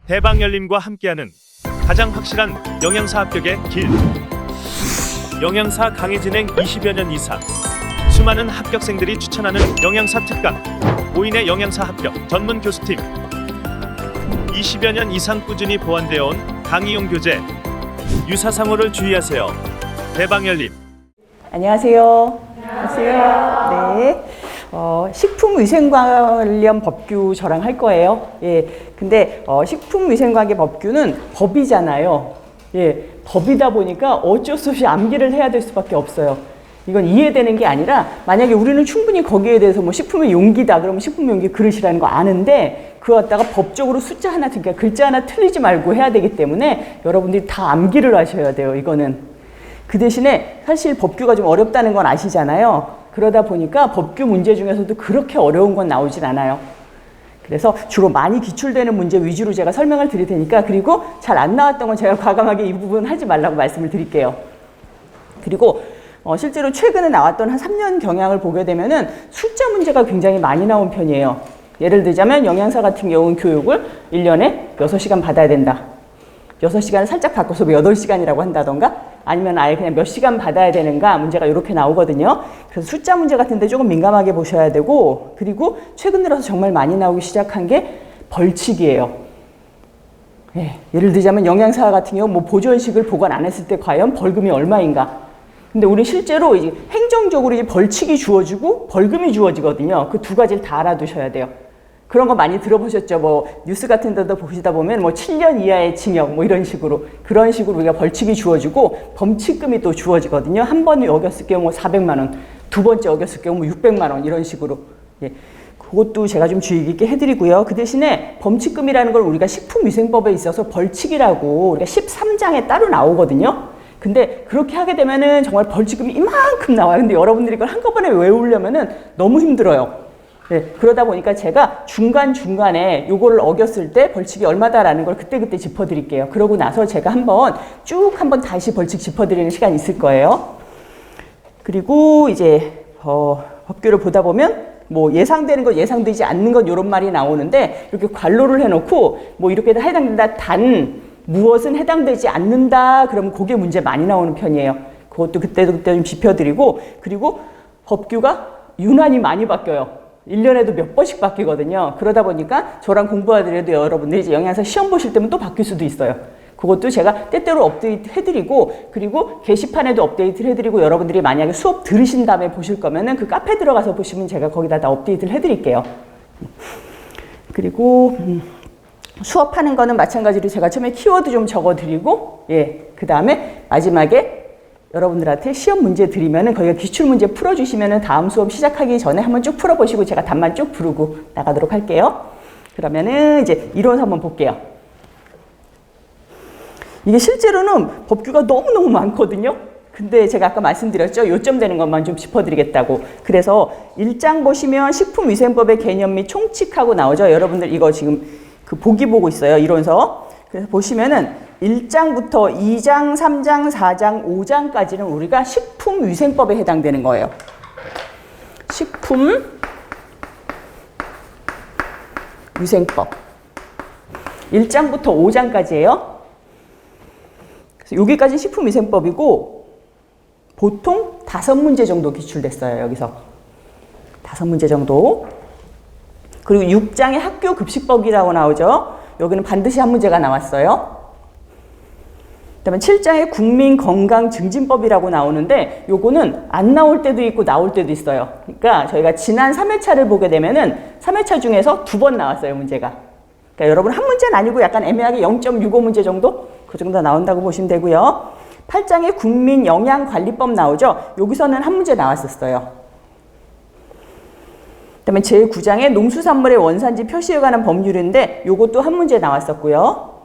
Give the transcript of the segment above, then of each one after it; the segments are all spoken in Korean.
대방열림과 함께하는 가장 확실한 영양사 합격의 길. 영양사 강의 진행 20여 년 이상, 수많은 합격생들이 추천하는 영양사 특강, 5인의 영양사 합격 전문 교수팀, 20여 년 이상 꾸준히 보완되어 온 강의용 교재. 유사상호를 주의하세요. 대방열림. 안녕하세요. 안녕하세요. 네. 식품위생관련 법규 저랑 할 거예요. 예. 근데 식품위생관계 법규는 법이잖아요. 예. 법이다 보니까 어쩔 수 없이 암기를 해야 될 수밖에 없어요. 이건 이해되는 게 아니라 만약에 우리는 충분히 거기에 대해서 뭐 식품의 용기다 그러면 식품의 용기 그릇이라는 거 아는데 그거 갖다가 법적으로 숫자 하나, 그러니까 글자 하나 틀리지 말고 해야 되기 때문에 여러분들이 다 암기를 하셔야 돼요. 이거는. 그 대신에 사실 법규가 좀 어렵다는 건 아시잖아요. 그러다 보니까 법규 문제 중에서도 그렇게 어려운 건 나오진 않아요. 그래서 주로 많이 기출되는 문제 위주로 제가 설명을 드릴 테니까, 그리고 잘 안 나왔던 건 제가 과감하게 이 부분 하지 말라고 말씀을 드릴게요. 그리고 실제로 최근에 나왔던 한 3년 경향을 보게 되면은 숫자 문제가 굉장히 많이 나온 편이에요. 예를 들자면 영양사 같은 경우는 교육을 1년에 6시간 받아야 된다. 6시간을 살짝 바꿔서 8시간이라고 한다던가 아니면 아예 그냥 몇 시간 받아야 되는가 문제가 이렇게 나오거든요. 그래서 숫자 문제 같은데 조금 민감하게 보셔야 되고, 그리고 최근 들어서 정말 많이 나오기 시작한 게 벌칙이에요. 예, 예를 들자면 영양사 같은 경우 뭐 보존식을 보관 안 했을 때 과연 벌금이 얼마인가. 근데 우리 실제로 이제 행정적으로 이제 벌칙이 주어지고 벌금이 주어지거든요. 그 두 가지를 다 알아두셔야 돼요. 그런 거 많이 들어보셨죠? 뭐 뉴스 같은 데도 보시다 보면 뭐 7년 이하의 징역 뭐 이런 식으로, 그런 식으로 우리가 벌칙이 주어지고 범칙금이 또 주어지거든요. 한 번 어겼을 경우 뭐 400만 원, 두 번째 어겼을 경우 뭐 600만 원 이런 식으로. 예. 그것도 제가 좀 주의 깊게 해드리고요. 그 대신에 범칙금이라는 걸 우리가 식품위생법에 있어서 벌칙이라고 우리가 13장에 따로 나오거든요. 근데 그렇게 하게 되면은 정말 벌칙금이 이만큼 나와요. 근데 여러분들이 이걸 한꺼번에 외우려면은 너무 힘들어요. 네, 그러다 보니까 제가 중간중간에 요거를 어겼을 때 벌칙이 얼마다라는 걸 그때그때 짚어드릴게요. 그러고 나서 제가 한번 다시 벌칙 짚어드리는 시간이 있을 거예요. 그리고 이제 법규를 보다 보면 뭐 예상되는 것, 예상되지 않는 것 이런 말이 나오는데, 이렇게 괄호를 해놓고 뭐 이렇게 해당된다, 단 무엇은 해당되지 않는다 그러면 그게 문제 많이 나오는 편이에요. 그것도 그때 좀 짚어드리고, 그리고 법규가 유난히 많이 바뀌어요. 1년에도 몇 번씩 바뀌거든요. 그러다 보니까 저랑 공부하더라도 여러분들이 이제 영양사 시험 보실 때면 또 바뀔 수도 있어요. 그것도 제가 때때로 업데이트 해드리고, 그리고 게시판에도 업데이트를 해드리고, 여러분들이 만약에 수업 들으신 다음에 보실 거면은 그 카페 들어가서 보시면 제가 거기다 다 업데이트를 해드릴게요. 그리고 수업하는 거는 마찬가지로 제가 처음에 키워드 좀 적어드리고, 예, 그 다음에 마지막에 여러분들한테 시험 문제 드리면은 거기가 기출 문제 풀어주시면은 다음 수업 시작하기 전에 한번 쭉 풀어보시고 제가 답만 쭉 부르고 나가도록 할게요. 그러면은 이제 이론서 한번 볼게요. 이게 실제로는 법규가 너무너무 많거든요. 근데 제가 아까 말씀드렸죠. 요점 되는 것만 좀 짚어드리겠다고. 그래서 1장 보시면 식품위생법의 개념 및 총칙하고 나오죠. 여러분들 이거 지금 그 보기 보고 있어요. 이론서. 그래서 보시면은 1장부터 2장, 3장, 4장, 5장까지는 우리가 식품위생법에 해당되는 거예요. 식품위생법. 1장부터 5장까지예요. 그래서 여기까지 식품위생법이고 보통 5문제 정도 기출됐어요. 여기서 5문제 정도. 그리고 6장에 학교급식법이라고 나오죠. 여기는 반드시 한 문제가 나왔어요. 그다음에 7장에 국민건강증진법이라고 나오는데 요거는 안 나올 때도 있고 나올 때도 있어요. 그러니까 저희가 지난 3회차를 보게 되면은 3회차 중에서 2번 나왔어요, 문제가. 그러니까 여러분 한 문제는 아니고 약간 애매하게 0.65문제 정도? 그 정도 나온다고 보시면 되고요. 8장에 국민영양관리법 나오죠. 여기서는 한 문제 나왔었어요. 그다음에 제9장에 농수산물의 원산지 표시에 관한 법률인데 요것도 한 문제 나왔었고요.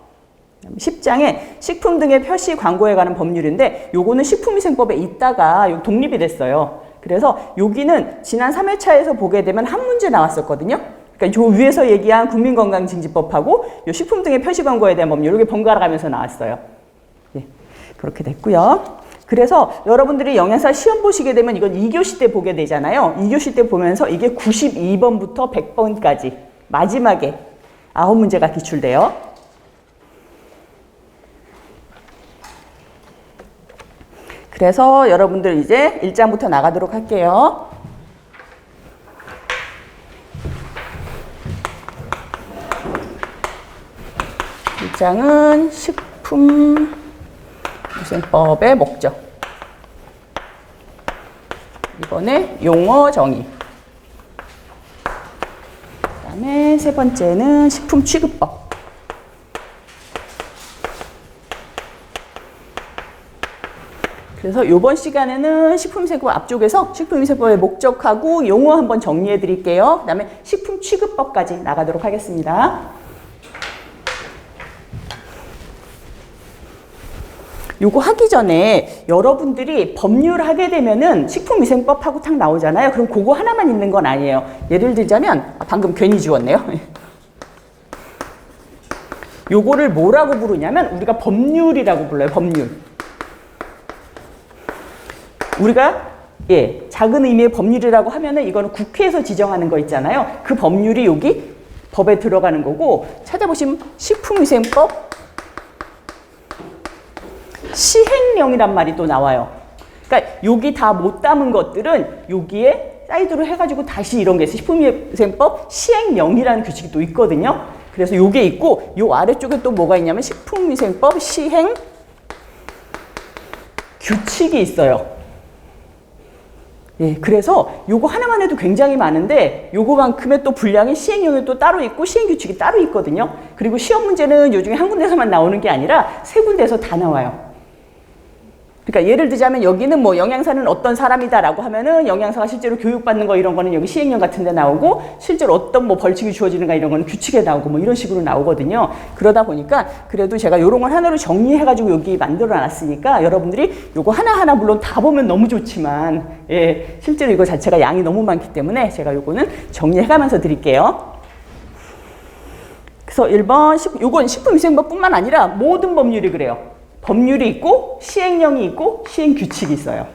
10장에 식품 등의 표시 광고에 관한 법률인데 요거는 식품위생법에 있다가 독립이 됐어요. 그래서 여기는 지난 3회차에서 보게 되면 한 문제 나왔었거든요. 그러니까 요 위에서 얘기한 국민건강증진법하고 요 식품 등의 표시 광고에 대한 법률 이렇게 번갈아 가면서 나왔어요. 네, 그렇게 됐고요. 그래서 여러분들이 영양사 시험 보시게 되면 이건 2교시 때 보게 되잖아요. 2교시 때 보면서 이게 92번부터 100번까지 마지막에 9문제가 기출돼요. 그래서 여러분들 이제 1장부터 나가도록 할게요. 1장은 식품위생법의 목적. 이번에 용어 정의. 그다음에 세 번째는 식품 취급법. 그래서 이번 시간에는 식품위생법 앞쪽에서 식품위생법의 목적하고 용어 한번 정리해 드릴게요. 그 다음에 식품 취급법까지 나가도록 하겠습니다. 요거 하기 전에 여러분들이 법률 하게 되면은 식품위생법하고 탁 나오잖아요. 그럼 그거 하나만 있는 건 아니에요. 예를 들자면, 방금 괜히 지웠네요. 요거를 뭐라고 부르냐면 우리가 법률이라고 불러요. 법률. 우리가 작은 의미의 법률이라고 하면은 이거는 국회에서 지정하는 거 있잖아요. 그 법률이 여기 법에 들어가는 거고, 찾아보시면 식품위생법 시행령이란 말이 또 나와요. 그러니까 여기 다 못 담은 것들은 여기에 사이드로 해가지고 다시 이런 게 있어요. 식품위생법 시행령이라는 규칙이 또 있거든요. 그래서 요게 있고, 요 아래쪽에 또 뭐가 있냐면 식품위생법 시행 규칙이 있어요. 그래서 요거 하나만 해도 굉장히 많은데 요거만큼의 또 분량이 시행령이 또 따로 있고 시행규칙이 따로 있거든요. 그리고 시험 문제는 요중에 한 군데서만 나오는 게 아니라 세 군데에서 다 나와요. 그러니까 예를 들자면 여기는 뭐 영양사는 어떤 사람이다라고 하면은 영양사가 실제로 교육받는 거 이런 거는 여기 시행령 같은 데 나오고, 실제로 어떤 뭐 벌칙이 주어지는가 이런 거는 규칙에 나오고 뭐 이런 식으로 나오거든요. 그러다 보니까 그래도 제가 요런 걸 하나로 정리해가지고 여기 만들어 놨으니까 여러분들이 요거 하나하나 물론 다 보면 너무 좋지만 실제로 이거 자체가 양이 너무 많기 때문에 제가 요거는 정리해가면서 드릴게요. 그래서 1번, 요건 식품위생법뿐만 아니라 모든 법률이 그래요. 법률이 있고 시행령이 있고 시행규칙이 있어요.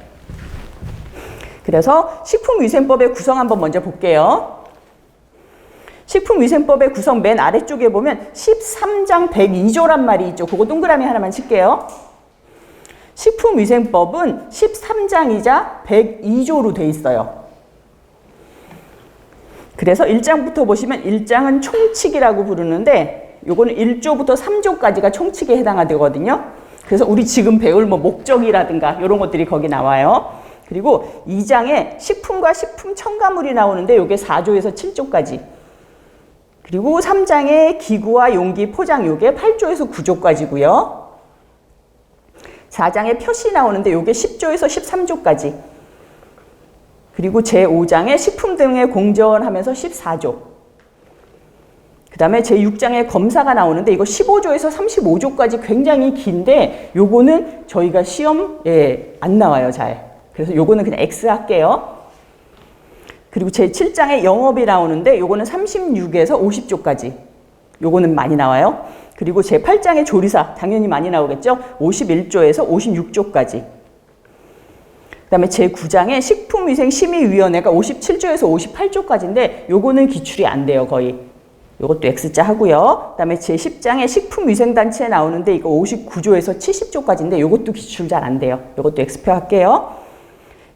그래서 식품위생법의 구성 한번 먼저 볼게요. 식품위생법의 구성 맨 아래쪽에 보면 13장 102조란 말이 있죠. 그거 동그라미 하나만 칠게요. 식품위생법은 13장이자 102조로 돼 있어요. 그래서 1장부터 보시면 1장은 총칙이라고 부르는데 요거는 1조부터 3조까지가 총칙에 해당하거든요. 그래서 우리 지금 배울 뭐 목적이라든가 이런 것들이 거기 나와요. 그리고 2장에 식품과 식품 첨가물이 나오는데 요게 4조에서 7조까지. 그리고 3장에 기구와 용기, 포장 요게 8조에서 9조까지고요. 4장에 표시 나오는데 요게 10조에서 13조까지. 그리고 제5장에 식품 등의 공정하면서 14조. 그 다음에 제6장에 검사가 나오는데 이거 15조에서 35조까지 굉장히 긴데 요거는 저희가 시험에 안 나와요, 잘. 그래서 요거는 그냥 X 할게요. 그리고 제7장에 영업이 나오는데 요거는 36에서 50조까지. 요거는 많이 나와요. 그리고 제8장에 조리사, 당연히 많이 나오겠죠? 51조에서 56조까지. 그 다음에 제9장에 식품위생심의위원회가 57조에서 58조까지인데 요거는 기출이 안 돼요, 거의. 요것도 X자 하고요. 그 다음에 제10장에 식품위생단체에 나오는데 이거 59조에서 70조까지인데 요것도 기출 잘 안 돼요. 요것도 X표 할게요.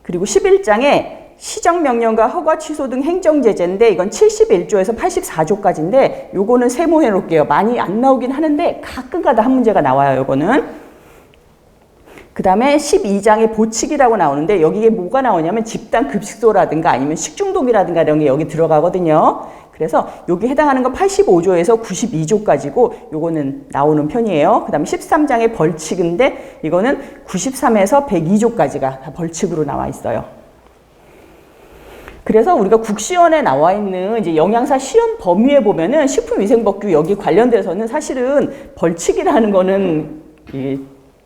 그리고 11장에 시정명령과 허가 취소 등 행정제재인데 이건 71조에서 84조까지인데 요거는 세모해 놓을게요. 많이 안 나오긴 하는데 가끔가다 한 문제가 나와요. 요거는. 그 다음에 12장에 보칙이라고 나오는데 여기에 뭐가 나오냐면 집단급식소라든가 아니면 식중독이라든가 이런 게 여기 들어가거든요. 그래서 여기 해당하는 건 85조에서 92조까지고 요거는 나오는 편이에요. 그 다음에 13장의 벌칙인데 이거는 93에서 102조까지가 다 벌칙으로 나와 있어요. 그래서 우리가 국시원에 나와 있는 이제 영양사 시험 범위에 보면은 식품위생법규 여기 관련돼서는 사실은 벌칙이라는 거는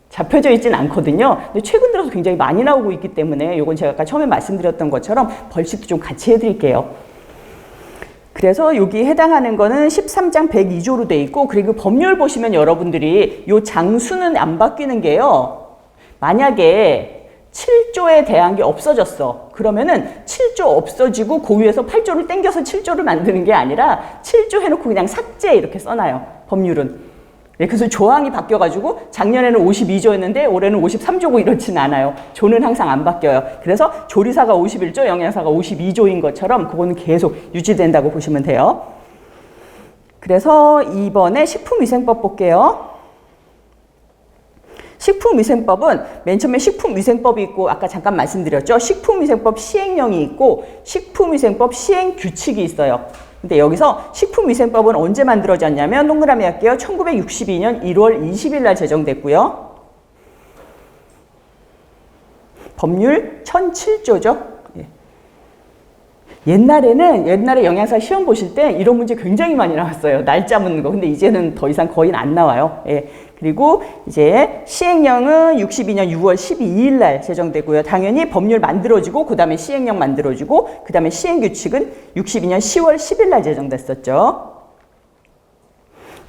잡혀져 있진 않거든요. 근데 최근 들어서 굉장히 많이 나오고 있기 때문에 요건 제가 아까 처음에 말씀드렸던 것처럼 벌칙도 좀 같이 해드릴게요. 그래서 여기 해당하는 거는 13장 102조로 돼 있고, 그리고 법률 보시면 여러분들이 요 장수는 안 바뀌는 게요. 만약에 7조에 대한 게 없어졌어. 그러면은 7조 없어지고 고유에서 8조를 땡겨서 7조를 만드는 게 아니라 7조 해놓고 그냥 삭제 이렇게 써놔요. 법률은. 예, 그래서 조항이 바뀌어가지고 작년에는 52조였는데 올해는 53조고 이렇진 않아요. 조는 항상 안 바뀌어요. 그래서 조리사가 51조, 영양사가 52조인 것처럼 그거는 계속 유지된다고 보시면 돼요. 그래서 이번에 식품위생법 볼게요. 식품위생법은 맨 처음에 식품위생법이 있고 아까 잠깐 말씀드렸죠. 식품위생법 시행령이 있고 식품위생법 시행규칙이 있어요. 근데 여기서 식품위생법은 언제 만들어졌냐면 동그라미 할게요. 1962년 1월 20일 날 제정됐고요. 법률 1007조죠. 옛날에 영양사 시험 보실 때 이런 문제 굉장히 많이 나왔어요. 날짜 묻는 거. 근데 이제는 더 이상 거의 안 나와요. 예. 그리고 이제 시행령은 62년 6월 12일 날 제정되고요. 당연히 법률 만들어지고 그 다음에 시행령 만들어지고 그 다음에 시행규칙은 62년 10월 10일 날 제정됐었죠.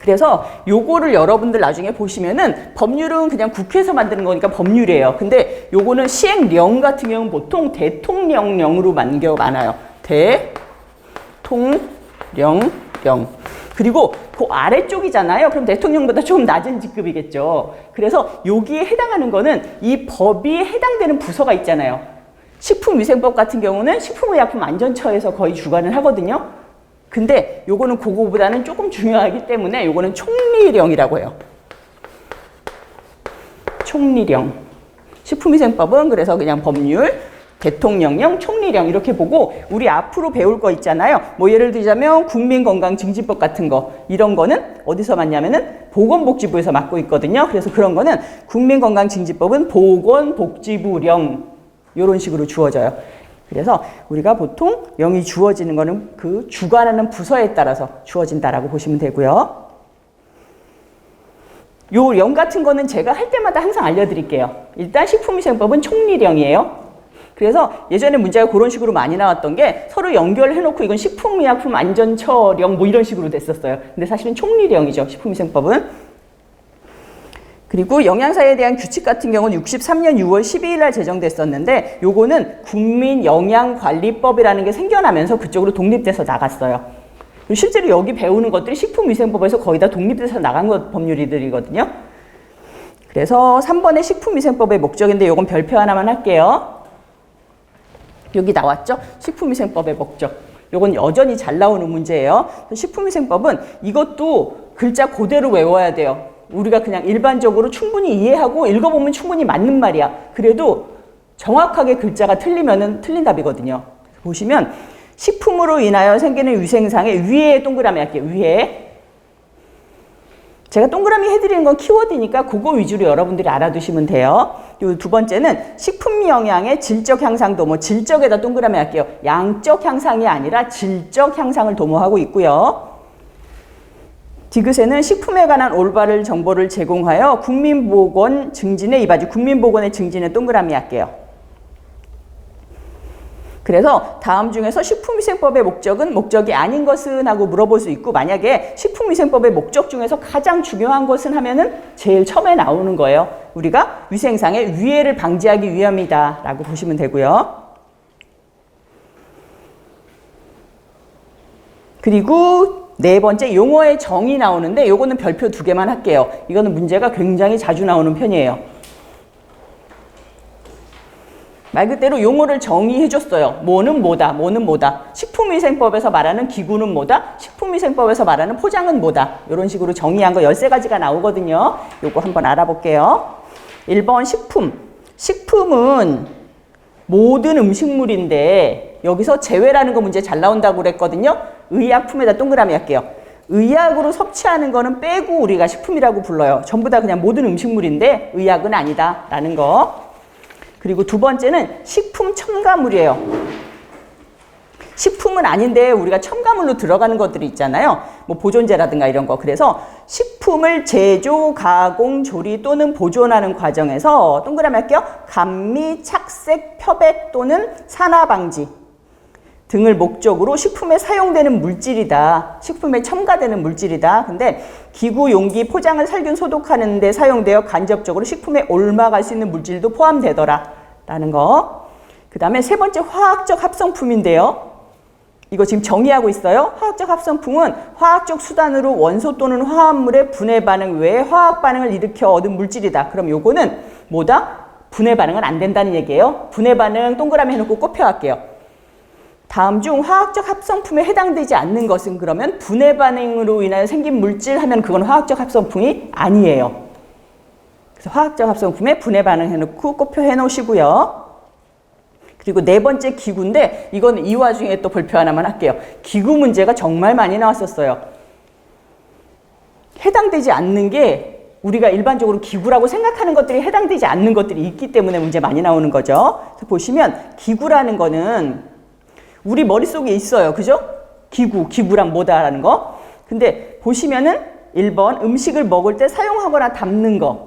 그래서 요거를 여러분들 나중에 보시면은 법률은 그냥 국회에서 만드는 거니까 법률이에요. 근데 요거는 시행령 같은 경우는 보통 대통령령으로 많아요. 대통령령. 그리고 그 아래쪽이잖아요. 그럼 대통령보다 좀 낮은 직급이겠죠. 그래서 여기에 해당하는 거는 이 법이 해당되는 부서가 있잖아요. 식품위생법 같은 경우는 식품의약품안전처에서 거의 주관을 하거든요. 근데 요거는 그거보다는 조금 중요하기 때문에 요거는 총리령이라고 해요. 총리령. 식품위생법은 그래서 그냥 법률, 대통령령, 총리령 이렇게 보고 우리 앞으로 배울 거 있잖아요. 뭐 예를 들자면 국민건강증진법 같은 거 이런 거는 어디서 맡냐면은 보건복지부에서 맡고 있거든요. 그래서 그런 거는 국민건강증진법은 보건복지부령 이런 식으로 주어져요. 그래서 우리가 보통 영이 주어지는 거는 그 주관하는 부서에 따라서 주어진다라고 보시면 되고요. 요 령 같은 거는 제가 할 때마다 항상 알려드릴게요. 일단 식품위생법은 총리령이에요. 그래서 예전에 문제가 그런 식으로 많이 나왔던 게 서로 연결해놓고 이건 식품의약품안전처령 뭐 이런 식으로 됐었어요. 근데 사실은 총리령이죠. 식품위생법은. 그리고 영양사에 대한 규칙 같은 경우는 63년 6월 12일 날 제정됐었는데 요거는 국민영양관리법이라는 게 생겨나면서 그쪽으로 독립돼서 나갔어요. 실제로 여기 배우는 것들이 식품위생법에서 거의 다 독립돼서 나간 법률이들이거든요. 그래서 3번의 식품위생법의 목적인데 요건 별표 하나만 할게요. 여기 나왔죠? 식품위생법의 목적. 요건 여전히 잘 나오는 문제예요. 식품위생법은 이것도 글자 그대로 외워야 돼요. 우리가 그냥 일반적으로 충분히 이해하고 읽어보면 충분히 맞는 말이야. 그래도 정확하게 글자가 틀리면은 틀린 답이거든요. 보시면 식품으로 인하여 생기는 위생상해 위에 동그라미 할게요. 위에. 제가 동그라미 해드리는 건 키워드니까 그거 위주로 여러분들이 알아두시면 돼요. 요 두 번째는 식품 영양의 질적 향상도, 뭐 질적에다 동그라미 할게요. 양적 향상이 아니라 질적 향상을 도모하고 있고요. 디귿에는 식품에 관한 올바른 정보를 제공하여 국민보건 증진에 이바지, 국민보건의 증진에 동그라미 할게요. 그래서 다음 중에서 식품위생법의 목적은 목적이 아닌 것은 하고 물어볼 수 있고, 만약에 식품위생법의 목적 중에서 가장 중요한 것은 하면은 제일 처음에 나오는 거예요. 우리가 위생상의 위해를 방지하기 위함이다 라고 보시면 되고요. 그리고 네 번째 용어의 정의 나오는데 요거는 별표 2개만 할게요. 이거는 문제가 굉장히 자주 나오는 편이에요. 말 그대로 용어를 정의해줬어요. 뭐는 뭐다, 뭐는 뭐다. 식품위생법에서 말하는 기구는 뭐다, 식품위생법에서 말하는 포장은 뭐다. 이런 식으로 정의한 거 13가지가 나오거든요. 요거 한번 알아볼게요. 1번 식품. 식품은 모든 음식물인데 여기서 제외라는 거 문제 잘 나온다고 그랬거든요. 의약품에다 동그라미 할게요. 의약으로 섭취하는 거는 빼고 우리가 식품이라고 불러요. 전부 다 그냥 모든 음식물인데 의약은 아니다 라는 거. 그리고 두 번째는 식품 첨가물이에요. 식품은 아닌데 우리가 첨가물로 들어가는 것들이 있잖아요. 뭐 보존제라든가 이런 거. 그래서 식품을 제조, 가공, 조리 또는 보존하는 과정에서 동그라미 할게요. 감미, 착색,漂백 또는 산화 방지 등을 목적으로 식품에 사용되는 물질이다. 식품에 첨가되는 물질이다. 근데 기구, 용기, 포장을 살균, 소독하는 데 사용되어 간접적으로 식품에 옮아갈 수 있는 물질도 포함되더라 라는 거. 그 다음에 세 번째 화학적 합성품인데요. 이거 지금 정의하고 있어요. 화학적 합성풍은 화학적 수단으로 원소 또는 화합물의 분해 반응 외에 화학 반응을 일으켜 얻은 물질이다. 그럼 요거는 뭐다? 분해 반응은 안 된다는 얘기예요. 분해 반응 동그라미 해놓고 꼽혀갈게요. 다음 중 화학적 합성품에 해당되지 않는 것은 그러면 분해 반응으로 인하여 생긴 물질 하면 그건 화학적 합성품이 아니에요. 그래서 화학적 합성품에 분해 반응 해놓고 꼽혀 해놓으시고요. 그리고 네 번째 기구인데 이건 이 와중에 또 발표 하나만 할게요. 기구 문제가 정말 많이 나왔었어요. 해당되지 않는 게 우리가 일반적으로 기구라고 생각하는 것들이 해당되지 않는 것들이 있기 때문에 문제 많이 나오는 거죠. 그래서 보시면 기구라는 거는 우리 머릿속에 있어요. 그죠? 기구랑 뭐다라는 거. 근데 보시면은 1번 음식을 먹을 때 사용하거나 담는 거.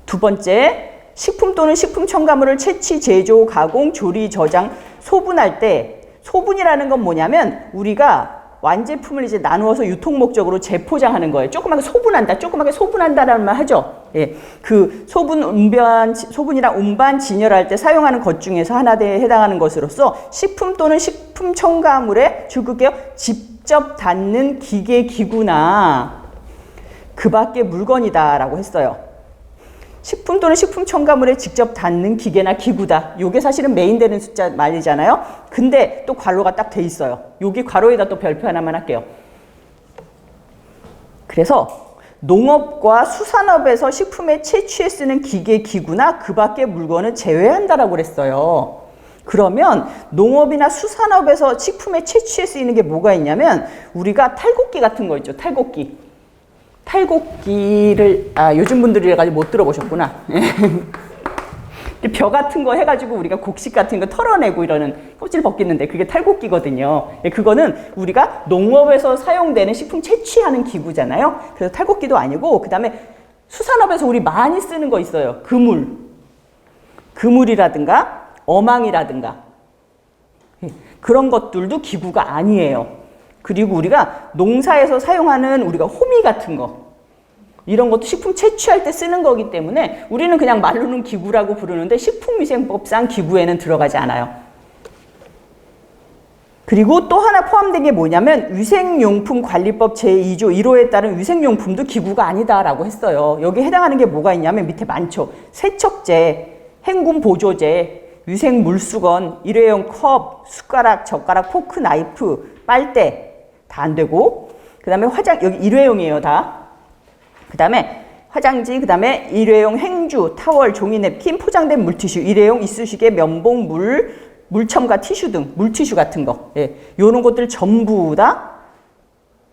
두 번째 식품 또는 식품 첨가물을 채취, 제조, 가공, 조리, 저장, 소분할 때 소분이라는 건 뭐냐면 우리가 완제품을 이제 나누어서 유통 목적으로 재포장하는 거예요. 조그맣게 소분한다라는 말 하죠. 예, 그 소분이랑 운반, 진열할 때 사용하는 것 중에서 하나에 해당하는 것으로서 식품 또는 식품 첨가물에 줄글게요. 직접 닿는 기계, 기구나 그 밖의 물건이다라고 했어요. 식품 또는 식품 첨가물에 직접 닿는 기계나 기구다. 요게 사실은 메인 되는 숫자 말이잖아요. 근데 또 괄호가 딱 돼 있어요. 여기 괄호에다 또 별표 하나만 할게요. 그래서 농업과 수산업에서 식품에 채취에 쓰는 기계, 기구나 그 밖의 물건은 제외한다라고 그랬어요. 그러면 농업이나 수산업에서 식품에 채취에 쓰이는 게 뭐가 있냐면 우리가 탈곡기 같은 거 있죠. 탈곡기를 요즘 분들이 가지고 못 들어보셨구나. 벼 같은 거 해가지고 우리가 곡식 같은 거 털어내고 이러는 껍질 벗기는데 그게 탈곡기거든요. 그거는 우리가 농업에서 사용되는 식품 채취하는 기구잖아요. 그래서 탈곡기도 아니고 그 다음에 수산업에서 우리 많이 쓰는 거 있어요. 그물이라든가 어망이라든가 그런 것들도 기구가 아니에요. 그리고 우리가 농사에서 사용하는 우리가 호미 같은 거 이런 것도 식품 채취할 때 쓰는 거기 때문에 우리는 그냥 말로는 기구라고 부르는데 식품위생법상 기구에는 들어가지 않아요. 그리고 또 하나 포함된 게 뭐냐면 위생용품 관리법 제2조 1호에 따른 위생용품도 기구가 아니다라고 했어요. 여기 해당하는 게 뭐가 있냐면 밑에 많죠. 세척제, 행군 보조제, 위생 물수건, 일회용 컵, 숟가락, 젓가락, 포크, 나이프, 빨대 다 안 되고 그 다음에 여기 일회용이에요 다. 그 다음에 화장지, 그 다음에 일회용 행주, 타월, 종이 냅킨, 포장된 물티슈, 일회용 이쑤시개, 면봉, 물첨가 티슈 등 물티슈 같은 거 요런 것들 전부 다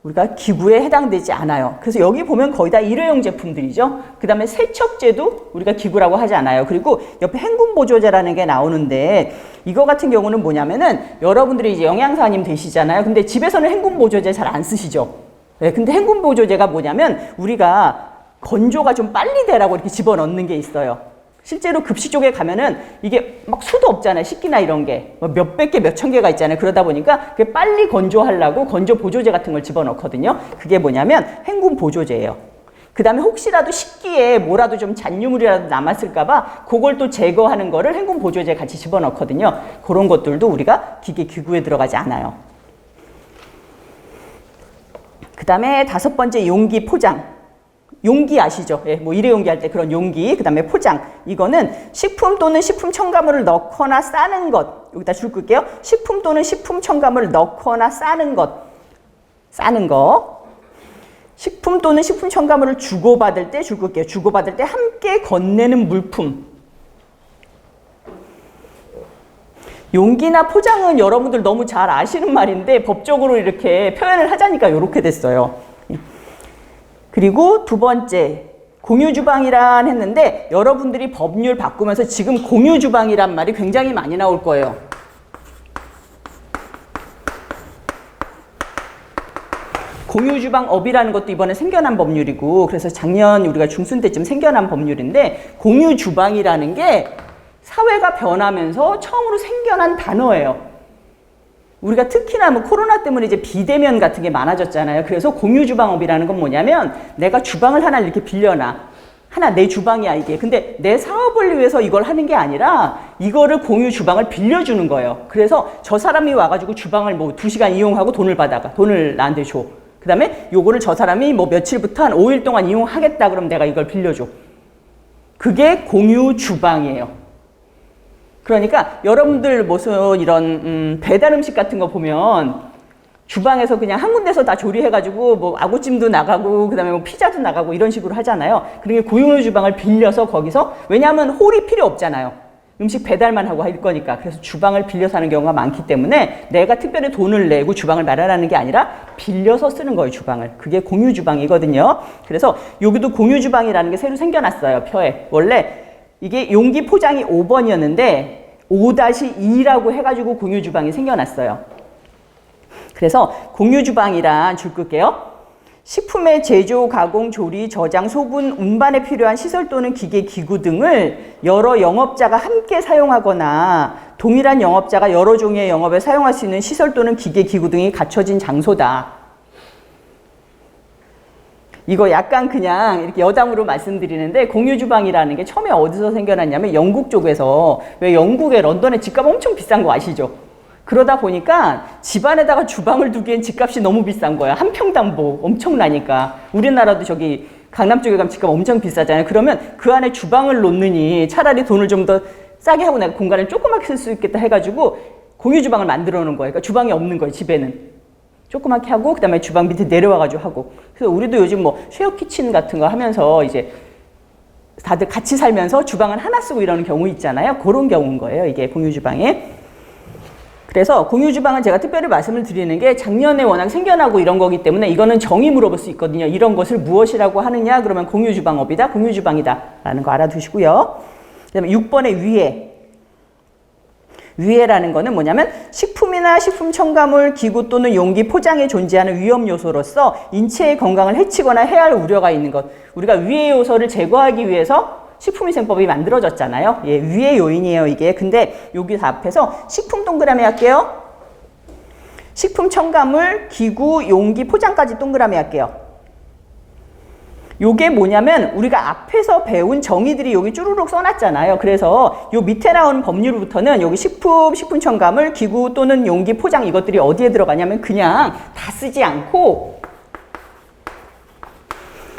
우리가 기구에 해당되지 않아요. 그래서 여기 보면 거의 다 일회용 제품들이죠. 그 다음에 세척제도 우리가 기구라고 하지 않아요. 그리고 옆에 행군보조제라는 게 나오는데 이거 같은 경우는 뭐냐면은 여러분들이 이제 영양사님 되시잖아요. 근데 집에서는 행군보조제 잘 안 쓰시죠. 근데 행군보조제가 뭐냐면 우리가 건조가 좀 빨리 되라고 이렇게 집어넣는 게 있어요. 실제로 급식 쪽에 가면은 이게 막 수도 없잖아요. 식기나 이런 게. 몇백 개, 몇천 개가 있잖아요. 그러다 보니까 그게 빨리 건조하려고 건조 보조제 같은 걸 집어넣거든요. 그게 뭐냐면 행군 보조제예요. 그 다음에 혹시라도 식기에 뭐라도 좀 잔유물이라도 남았을까봐 그걸 또 제거하는 거를 행군 보조제 같이 집어넣거든요. 그런 것들도 우리가 기구에 들어가지 않아요. 그 다음에 5번째 용기 포장. 용기 아시죠? 뭐 일회용기 할 때 그런 용기, 그 다음에 포장. 이거는 식품 또는 식품 첨가물을 넣거나 싸는 것. 여기다 줄 끌게요. 식품 또는 식품 첨가물을 넣거나 싸는 것. 식품 또는 식품 첨가물을 주고받을 때 줄 끌게요. 주고받을 때 함께 건네는 물품. 용기나 포장은 여러분들 너무 잘 아시는 말인데 법적으로 이렇게 표현을 하자니까 이렇게 됐어요. 그리고 두 번째, 공유주방이란 했는데 여러분들이 법률 바꾸면서 지금 공유주방이란 말이 굉장히 많이 나올 거예요. 공유주방업이라는 것도 이번에 생겨난 법률이고 그래서 작년 우리가 중순 때쯤 생겨난 법률인데 공유주방이라는 게 사회가 변하면서 처음으로 생겨난 단어예요. 우리가 특히나 뭐 코로나 때문에 이제 비대면 같은 게 많아졌잖아요. 그래서 공유주방업이라는 건 뭐냐면 내가 주방을 하나 이렇게 빌려놔. 하나 내 주방이야 이게. 근데 내 사업을 위해서 이걸 하는 게 아니라 이거를 공유 주방을 빌려주는 거예요. 그래서 저 사람이 와가지고 주방을 뭐 2시간 이용하고 돈을 받아가. 돈을 나한테 줘. 그 다음에 요거를 저 사람이 뭐 며칠부터 한 5일 동안 이용하겠다 그럼 내가 이걸 빌려줘. 그게 공유 주방이에요. 그러니까 여러분들 무슨 이런 배달 음식 같은 거 보면 주방에서 그냥 한 군데서 다 조리해가지고 뭐 아구찜도 나가고 그다음에 뭐 피자도 나가고 이런 식으로 하잖아요. 그러니까 공유 주방을 빌려서 거기서 왜냐하면 홀이 필요 없잖아요. 음식 배달만 하고 할 거니까. 그래서 주방을 빌려서 하는 경우가 많기 때문에 내가 특별히 돈을 내고 주방을 마련하는 게 아니라 빌려서 쓰는 거예요, 주방을. 그게 공유 주방이거든요. 그래서 여기도 공유 주방이라는 게 새로 생겨났어요, 표에. 원래 이게 용기 포장이 5번이었는데 5-2라고 해가지고 공유 주방이 생겨났어요. 그래서 공유 주방이란 줄 끌게요. 식품의 제조, 가공, 조리, 저장, 소분, 운반에 필요한 시설 또는 기계, 기구 등을 여러 영업자가 함께 사용하거나 동일한 영업자가 여러 종류의 영업에 사용할 수 있는 시설 또는 기계, 기구 등이 갖춰진 장소다. 이거 약간 그냥 이렇게 여담으로 말씀드리는데 공유 주방이라는 게 처음에 어디서 생겨났냐면 영국 쪽에서 왜 영국의 런던에 집값 엄청 비싼 거 아시죠? 그러다 보니까 집안에다가 주방을 두기엔 집값이 너무 비싼 거야. 한 평당 뭐 엄청나니까. 우리나라도 저기 강남 쪽에 가면 집값 엄청 비싸잖아요. 그러면 그 안에 주방을 놓느니 차라리 돈을 좀 더 싸게 하고 내가 공간을 조그맣게 쓸 수 있겠다 해가지고 공유 주방을 만들어 놓은 거예요. 그러니까 주방이 없는 거예요, 집에는. 조그맣게 하고 그다음에 주방 밑에 내려와가지고 하고. 그래서 우리도 요즘 뭐 쉐어 키친 같은 거 하면서 이제 다들 같이 살면서 주방을 하나 쓰고 이러는 경우 있잖아요. 그런 경우인 거예요, 이게 공유 주방에. 그래서 공유 주방은 제가 특별히 말씀을 드리는 게 작년에 워낙 생겨나고 이런 거기 때문에 이거는 정의 물어볼 수 있거든요. 이런 것을 무엇이라고 하느냐? 그러면 공유 주방업이다, 공유 주방이다 라는 거 알아두시고요. 그다음에 6번의 위해. 위해라는 거는 뭐냐면 식품이나 식품 첨가물, 기구 또는 용기, 포장에 존재하는 위험 요소로서 인체의 건강을 해치거나 해할 우려가 있는 것. 우리가 위해 요소를 제거하기 위해서 식품위생법이 만들어졌잖아요. 예, 위해 요인이에요, 이게. 근데 여기 앞에서 식품 동그라미 할게요. 식품 첨가물, 기구, 용기, 포장까지 동그라미 할게요. 요게 뭐냐면 우리가 앞에서 배운 정의들이 여기 쭈루룩 써놨잖아요. 그래서 요 밑에 나오는 법률부터는 여기 식품, 식품 첨가물, 기구 또는 용기, 포장 이것들이 어디에 들어가냐면 그냥 다 쓰지 않고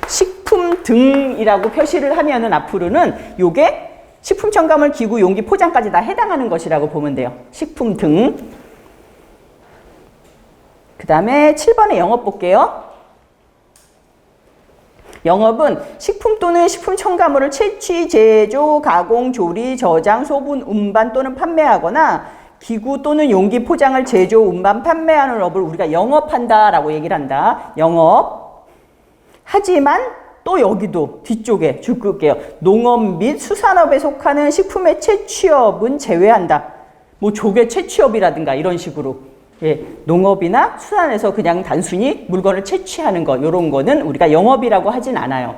식품 등이라고 표시를 하면은 앞으로는 요게 식품 첨가물, 기구, 용기, 포장까지 다 해당하는 것이라고 보면 돼요. 식품 등. 그 다음에 7번에 영업 볼게요. 영업은 식품 또는 식품 첨가물을 채취, 제조, 가공, 조리, 저장, 소분, 운반 또는 판매하거나 기구 또는 용기, 포장을 제조, 운반, 판매하는 업을 우리가 영업한다라고 얘기를 한다. 영업. 하지만 또 여기도 뒤쪽에 줄 끌게요. 농업 및 수산업에 속하는 식품의 채취업은 제외한다. 뭐 조개 채취업이라든가 이런 식으로. 예, 농업이나 수산에서 그냥 단순히 물건을 채취하는 것, 이런 거는 우리가 영업이라고 하진 않아요.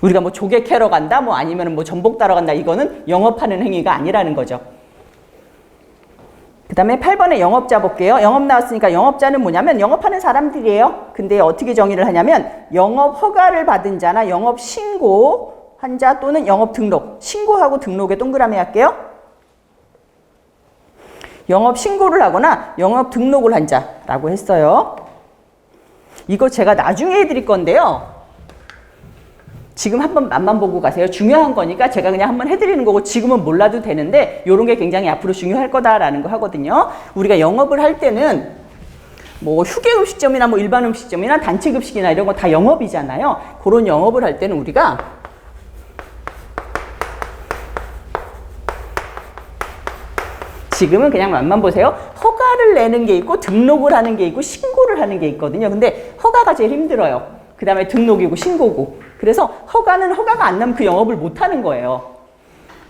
우리가 뭐 조개 캐러 간다, 뭐 아니면 뭐 전복 따러 간다, 이거는 영업하는 행위가 아니라는 거죠. 그 다음에 8번에 영업자 볼게요. 영업 나왔으니까 영업자는 뭐냐면 영업하는 사람들이에요. 근데 어떻게 정의를 하냐면 영업 허가를 받은 자나 영업 신고한 자 또는 영업 등록. 신고하고 등록에 동그라미 할게요. 영업 신고를 하거나 영업 등록을 한 자라고 했어요. 이거 제가 나중에 해드릴 건데요. 지금 한번 맛만 보고 가세요. 중요한 거니까 제가 그냥 한번 해드리는 거고 지금은 몰라도 되는데 이런 게 굉장히 앞으로 중요할 거다라는 거 하거든요. 우리가 영업을 할 때는 뭐 휴게음식점이나 뭐 일반 음식점이나 단체급식이나 이런 거 다 영업이잖아요. 그런 영업을 할 때는 우리가 지금은 그냥 맛만 보세요. 허가를 내는 게 있고 등록을 하는 게 있고 신고를 하는 게 있거든요. 근데 허가가 제일 힘들어요. 그 다음에 등록이고 신고고. 그래서 허가는 허가가 안 나면 그 영업을 못 하는 거예요.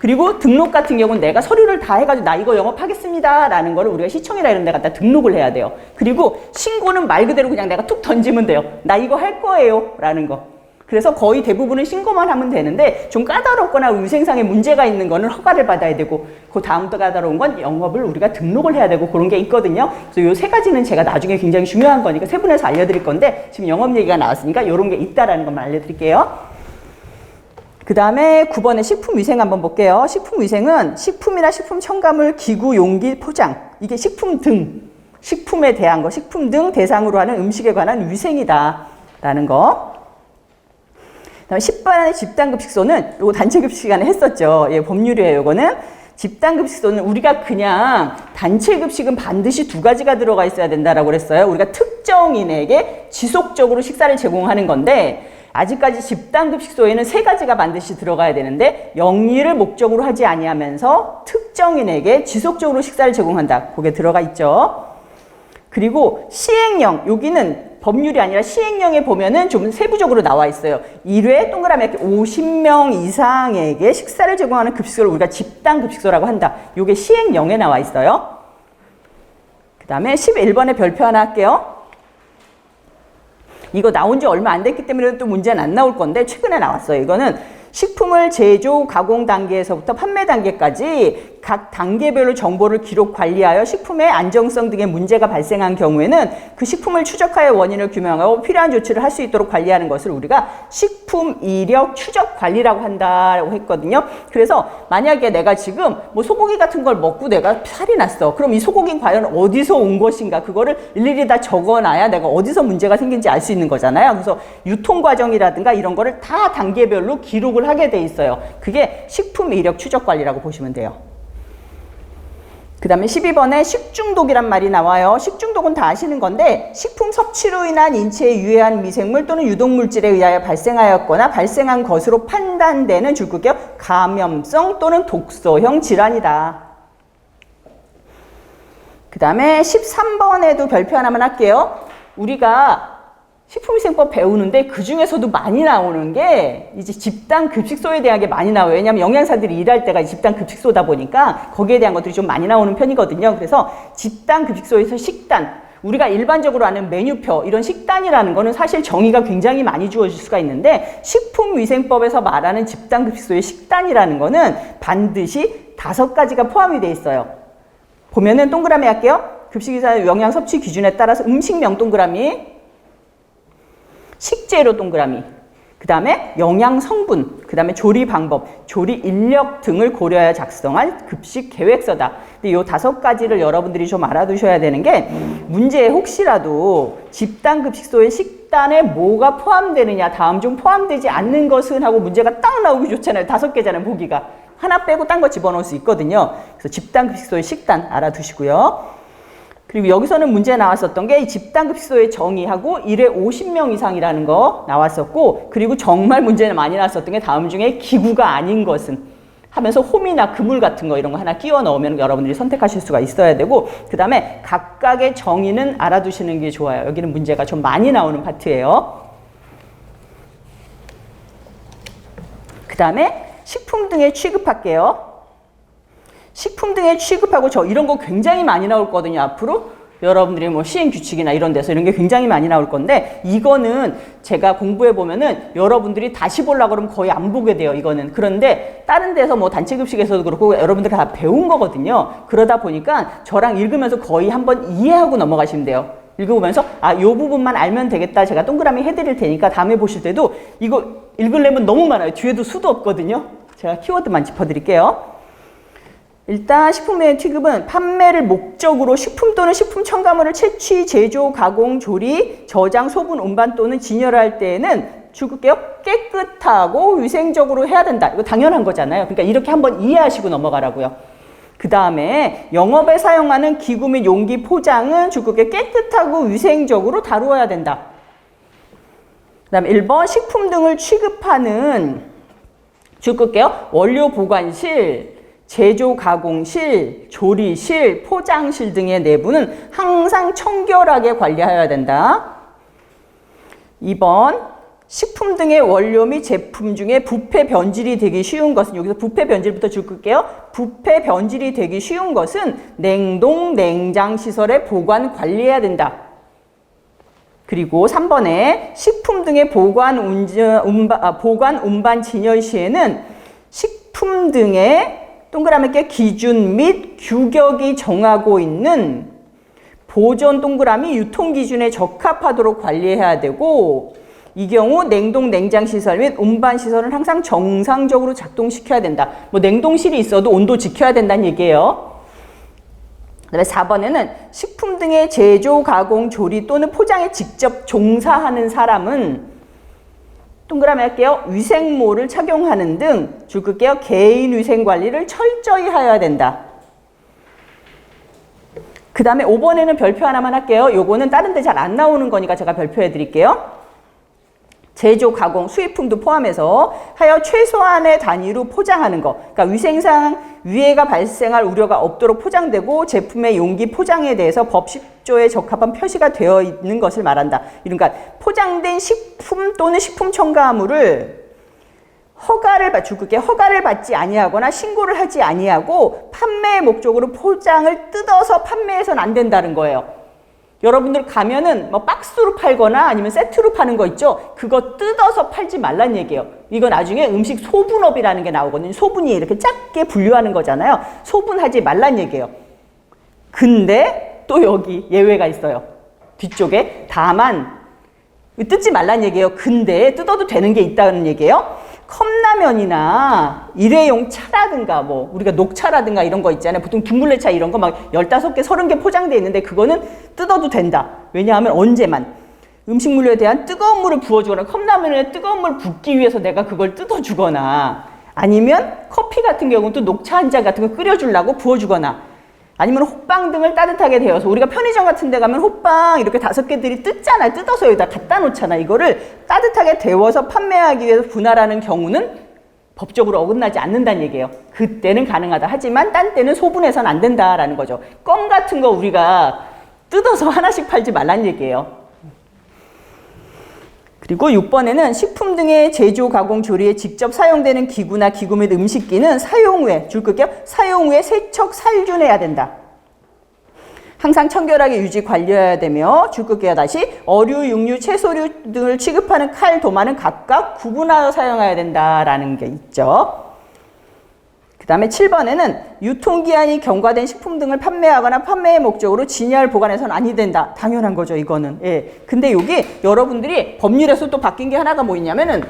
그리고 등록 같은 경우는 내가 서류를 다 해가지고 나 이거 영업하겠습니다 라는 거를 우리가 시청이나 이런 데 갖다 등록을 해야 돼요. 그리고 신고는 말 그대로 그냥 내가 툭 던지면 돼요. 나 이거 할 거예요 라는 거. 그래서 거의 대부분은 신고만 하면 되는데 좀 까다롭거나 위생상의 문제가 있는 거는 허가를 받아야 되고 그 다음부터 까다로운 건 영업을 우리가 등록을 해야 되고 그런 게 있거든요. 그래서 요 세 가지는 제가 나중에 굉장히 중요한 거니까 세분해서 알려드릴 건데 지금 영업 얘기가 나왔으니까 이런 게 있다라는 것만 알려드릴게요. 그 다음에 9번에 식품위생 한번 볼게요. 식품위생은 식품이나 식품 첨가물, 기구, 용기, 포장 이게 식품 등 식품에 대한 거, 식품 등 대상으로 하는 음식에 관한 위생이다 라는 거. 그다음에 10번의 집단급식소는 요거 단체급식 시간에 했었죠. 예, 법률이에요. 요거는 집단급식소는 우리가 그냥 단체급식은 반드시 두 가지가 들어가 있어야 된다라고 그랬어요. 우리가 특정인에게 지속적으로 식사를 제공하는 건데 아직까지 집단급식소에는 세 가지가 반드시 들어가야 되는데 영리를 목적으로 하지 아니하면서 특정인에게 지속적으로 식사를 제공한다. 그게 들어가 있죠. 그리고 시행령, 여기는 법률이 아니라 시행령에 보면은 좀 세부적으로 나와 있어요. 1회 동그라미 이렇게 50명 이상에게 식사를 제공하는 급식소를 우리가 집단급식소라고 한다. 이게 시행령에 나와 있어요. 그 다음에 11번에 별표 하나 할게요. 이거 나온 지 얼마 안 됐기 때문에 또 문제는 안 나올 건데 최근에 나왔어요. 이거는 식품을 제조, 가공 단계에서부터 판매 단계까지 각 단계별로 정보를 기록 관리하여 식품의 안정성 등의 문제가 발생한 경우에는 그 식품을 추적하여 원인을 규명하고 필요한 조치를 할 수 있도록 관리하는 것을 우리가 식품 이력 추적 관리라고 한다고 했거든요. 그래서 만약에 내가 지금 뭐 소고기 같은 걸 먹고 내가 살이 났어. 그럼 이 소고기는 과연 어디서 온 것인가? 그거를 일일이 다 적어놔야 내가 어디서 문제가 생긴지 알 수 있는 거잖아요. 그래서 유통 과정이라든가 이런 거를 다 단계별로 기록을 하게 돼 있어요. 그게 식품 이력 추적 관리라고 보시면 돼요. 그 다음에 12번에 식중독이란 말이 나와요. 식중독은 다 아시는 건데 식품 섭취로 인한 인체에 유해한 미생물 또는 유독물질에 의하여 발생하였거나 발생한 것으로 판단되는 줄거기요. 감염성 또는 독소형 질환이다. 그 다음에 13번에도 별표 하나만 할게요. 우리가 식품위생법 배우는데 그 중에서도 많이 나오는 게 이제 집단급식소에 대한 게 많이 나와요. 왜냐하면 영양사들이 일할 때가 집단급식소다 보니까 거기에 대한 것들이 좀 많이 나오는 편이거든요. 그래서 집단급식소에서 식단, 우리가 일반적으로 아는 메뉴표, 이런 식단이라는 거는 사실 정의가 굉장히 많이 주어질 수가 있는데 식품위생법에서 말하는 집단급식소의 식단이라는 거는 반드시 5가지가 포함이 돼 있어요. 보면은 동그라미 할게요. 급식이사 영양 섭취 기준에 따라서 음식명 동그라미, 식재료 동그라미, 그 다음에 영양 성분, 그 다음에 조리 방법, 조리 인력 등을 고려하여 작성한 급식 계획서다. 근데 이 5가지를 여러분들이 좀 알아두셔야 되는 게 문제에 혹시라도 집단급식소의 식단에 뭐가 포함되느냐, 다음 중 포함되지 않는 것은 하고 문제가 딱 나오기 좋잖아요. 5개잖아요, 보기가. 하나 빼고 딴 거 집어넣을 수 있거든요. 그래서 집단급식소의 식단 알아두시고요. 그리고 여기서는 문제 나왔었던 게 집단급식소의 정의하고 1회 50명 이상이라는 거 나왔었고, 그리고 정말 문제는 많이 나왔었던 게 다음 중에 기구가 아닌 것은 하면서 홈이나 그물 같은 거 이런 거 하나 끼워 넣으면 여러분들이 선택하실 수가 있어야 되고, 그 다음에 각각의 정의는 알아두시는 게 좋아요. 여기는 문제가 좀 많이 나오는 파트예요. 그 다음에 식품 등에 취급할게요. 식품 등에 취급하고 이런 거 굉장히 많이 나올 거거든요. 앞으로 여러분들이 뭐 시행 규칙이나 이런 데서 이런 게 굉장히 많이 나올 건데, 이거는 제가 공부해 보면은 여러분들이 다시 보려고 그러면 거의 안 보게 돼요. 이거는. 그런데 다른 데서 뭐 단체급식에서도 그렇고 여러분들이 다 배운 거거든요. 그러다 보니까 저랑 읽으면서 거의 한번 이해하고 넘어가시면 돼요. 읽어보면서 요 부분만 알면 되겠다. 제가 동그라미 해드릴 테니까 다음에 보실 때도 이거 읽으려면 너무 많아요. 뒤에도 수도 없거든요. 제가 키워드만 짚어드릴게요. 일단 식품의 취급은 판매를 목적으로 식품 또는 식품 첨가물을 채취, 제조, 가공, 조리, 저장, 소분, 운반 또는 진열할 때에는 줄글게요. 깨끗하고 위생적으로 해야 된다. 이거 당연한 거잖아요. 그러니까 이렇게 한번 이해하시고 넘어가라고요. 그 다음에 영업에 사용하는 기구 및 용기 포장은 줄글게요. 깨끗하고 위생적으로 다루어야 된다. 그 다음에 1번 식품 등을 취급하는 줄글게요. 원료 보관실, 제조 가공실, 조리실, 포장실 등의 내부는 항상 청결하게 관리하여야 된다. 2번 식품 등의 원료 및 제품 중에 부패 변질이 되기 쉬운 것은, 여기서 부패 변질부터 줄게요. 부패 변질이 되기 쉬운 것은 냉동, 냉장 시설에 보관 관리해야 된다. 그리고 3번에 식품 등의 보관, 운반, 진열 시에는 식품 등의 동그라미 께 기준 및 규격이 정하고 있는 보존 동그라미 유통 기준에 적합하도록 관리해야 되고, 이 경우 냉동 냉장 시설 및 운반 시설은 항상 정상적으로 작동시켜야 된다. 뭐 냉동실이 있어도 온도 지켜야 된다는 얘기예요. 그다음에 4번에는 식품 등의 제조, 가공, 조리 또는 포장에 직접 종사하는 사람은 동그라미 할게요. 위생모를 착용하는 등 줄 끌게요. 개인 위생 관리를 철저히 하여야 된다. 그 다음에 5번에는 별표 하나만 할게요. 요거는 다른 데 잘 안 나오는 거니까 제가 별표해 드릴게요. 제조, 가공, 수입품도 포함해서 하여 최소한의 단위로 포장하는 거. 그러니까 위생상 위해가 발생할 우려가 없도록 포장되고 제품의 용기 포장에 대해서 법 10조에 적합한 표시가 되어 있는 것을 말한다. 그러니까 포장된 식품 또는 식품 첨가물을 허가를 받지 아니하거나 신고를 하지 아니하고 판매의 목적으로 포장을 뜯어서 판매해서는 안 된다는 거예요. 여러분들 가면은 뭐 박스로 팔거나 아니면 세트로 파는 거 있죠? 그거 뜯어서 팔지 말란 얘기예요. 이거 나중에 음식 소분업이라는 게 나오거든요. 소분이 이렇게 작게 분류하는 거잖아요. 소분하지 말란 얘기예요. 근데 또 여기 예외가 있어요. 뒤쪽에. 다만 뜯지 말란 얘기예요. 근데 뜯어도 되는 게 있다는 얘기예요. 컵라면이나 일회용 차라든가 뭐 우리가 녹차라든가 이런 거 있잖아요. 보통 둥글레차 이런 거 막 15개, 30개 포장되어 있는데 그거는 뜯어도 된다. 왜냐하면 언제만 음식물에 대한 뜨거운 물을 부어주거나 컵라면에 뜨거운 물을 붓기 위해서 내가 그걸 뜯어주거나 아니면 커피 같은 경우는 또 녹차 한 잔 같은 거 끓여주려고 부어주거나 아니면 호빵 등을 따뜻하게 데워서 우리가 편의점 같은 데 가면 호빵 이렇게 5개들이 뜯잖아요. 뜯어서 여기다 갖다 놓잖아. 이거를 따뜻하게 데워서 판매하기 위해서 분할하는 경우는 법적으로 어긋나지 않는다는 얘기예요. 그때는 가능하다. 하지만 딴 때는 소분해서는 안 된다라는 거죠. 껌 같은 거 우리가 뜯어서 하나씩 팔지 말란 얘기예요. 그리고 6번에는 식품 등의 제조, 가공, 조리에 직접 사용되는 기구나 기구 및 음식기는 사용 후에, 줄 끌게요. 사용 후에 세척, 살균해야 된다. 항상 청결하게 유지 관리해야 되며, 줄 끌게요. 다시 어류, 육류, 채소류 등을 취급하는 칼, 도마는 각각 구분하여 사용해야 된다라는 게 있죠. 그 다음에 7번에는 유통기한이 경과된 식품 등을 판매하거나 판매의 목적으로 진열, 보관해서는 아니 된다. 당연한 거죠, 이거는. 예. 근데 여기 여러분들이 법률에서 또 바뀐 게 하나가 뭐 있냐면은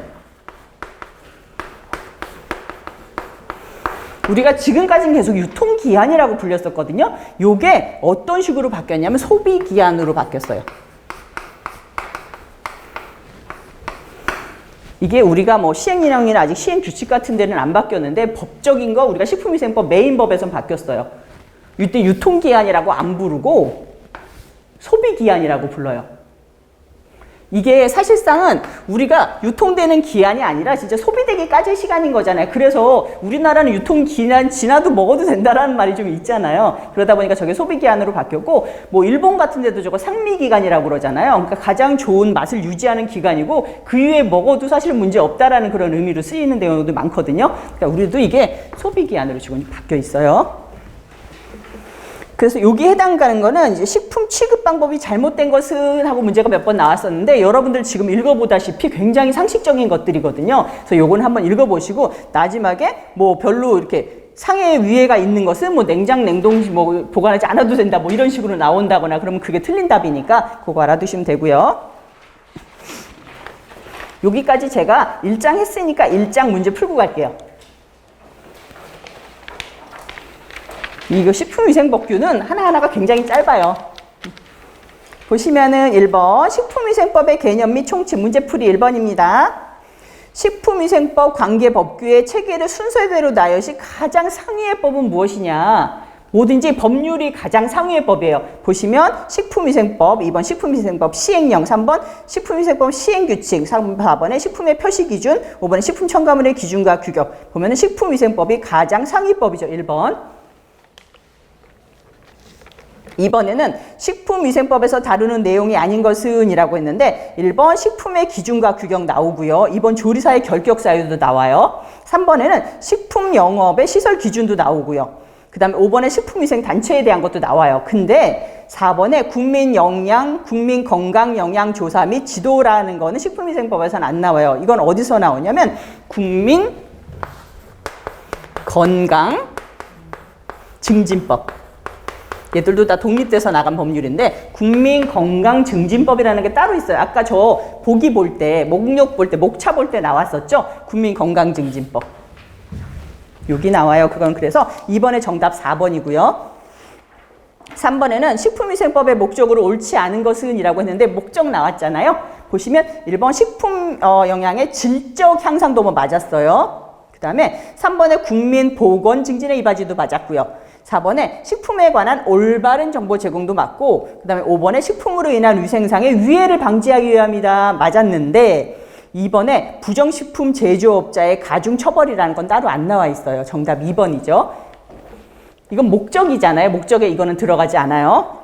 우리가 지금까지는 계속 유통기한이라고 불렸었거든요. 요게 어떤 식으로 바뀌었냐면 소비기한으로 바뀌었어요. 이게 우리가 뭐 시행령이나 아직 시행규칙 같은 데는 안 바뀌었는데 법적인 거 우리가 식품위생법 메인법에선 바뀌었어요. 이때 유통기한이라고 안 부르고 소비기한이라고 불러요. 이게 사실상은 우리가 유통되는 기한이 아니라 진짜 소비되기까지의 시간인 거잖아요. 그래서 우리나라는 유통기한 지나도 먹어도 된다라는 말이 좀 있잖아요. 그러다 보니까 저게 소비기한으로 바뀌었고 뭐 일본 같은 데도 저거 상미기간이라고 그러잖아요. 그러니까 가장 좋은 맛을 유지하는 기간이고 그 이후에 먹어도 사실 문제 없다라는 그런 의미로 쓰이는 내용도 많거든요. 그러니까 우리도 이게 소비기한으로 지금 바뀌어 있어요. 그래서 여기 해당가는 거는 이제 식품 취급 방법이 잘못된 것은 하고 문제가 몇 번 나왔었는데 여러분들 지금 읽어보다시피 굉장히 상식적인 것들이거든요. 그래서 요거는 한번 읽어보시고 마지막에 뭐 별로 이렇게 상해 위해가 있는 것은 뭐 냉장, 냉동 뭐 보관하지 않아도 된다 뭐 이런 식으로 나온다거나 그러면 그게 틀린 답이니까 그거 알아두시면 되고요. 여기까지 제가 1장 했으니까 1장 문제 풀고 갈게요. 이거 식품위생법규는 하나하나가 굉장히 짧아요. 보시면은 1번 식품위생법의 개념 및 총칙 문제풀이 1번입니다. 식품위생법 관계법규의 체계를 순서대로 나열시 가장 상위의 법은 무엇이냐? 뭐든지 법률이 가장 상위의 법이에요. 보시면 식품위생법, 2번 식품위생법 시행령, 3번 식품위생법 시행규칙, 4번에 식품의 표시기준, 5번에 식품첨가물의 기준과 규격. 보면은 식품위생법이 가장 상위법이죠. 1번. 2번에는 식품위생법에서 다루는 내용이 아닌 것은 이라고 했는데 1번 식품의 기준과 규격 나오고요. 2번 조리사의 결격 사유도 나와요. 3번에는 식품 영업의 시설 기준도 나오고요. 그 다음에 5번에 식품위생단체에 대한 것도 나와요. 근데 4번에 국민건강영양조사 및 지도라는 거는 식품위생법에서는 안 나와요. 이건 어디서 나오냐면 국민건강증진법. 얘들도 다 독립돼서 나간 법률인데 국민건강증진법이라는 게 따로 있어요. 아까 저 보기 볼 때, 목록 볼 때, 목차 볼 때 나왔었죠? 국민건강증진법. 여기 나와요. 그건 그래서 2번의 정답 4번이고요. 3번에는 식품위생법의 목적으로 옳지 않은 것은 이라고 했는데 목적 나왔잖아요. 보시면 1번 식품 영양의 질적 향상도 뭐 맞았어요. 그 다음에 3번에 국민보건 증진의 이바지도 맞았고요. 4번에 식품에 관한 올바른 정보 제공도 맞고 그 다음에 5번에 식품으로 인한 위생상의 위해를 방지하기 위함이다 맞았는데 2번에 부정식품 제조업자의 가중처벌이라는 건 따로 안 나와 있어요. 정답 2번이죠. 이건 목적이잖아요. 목적에 이거는 들어가지 않아요.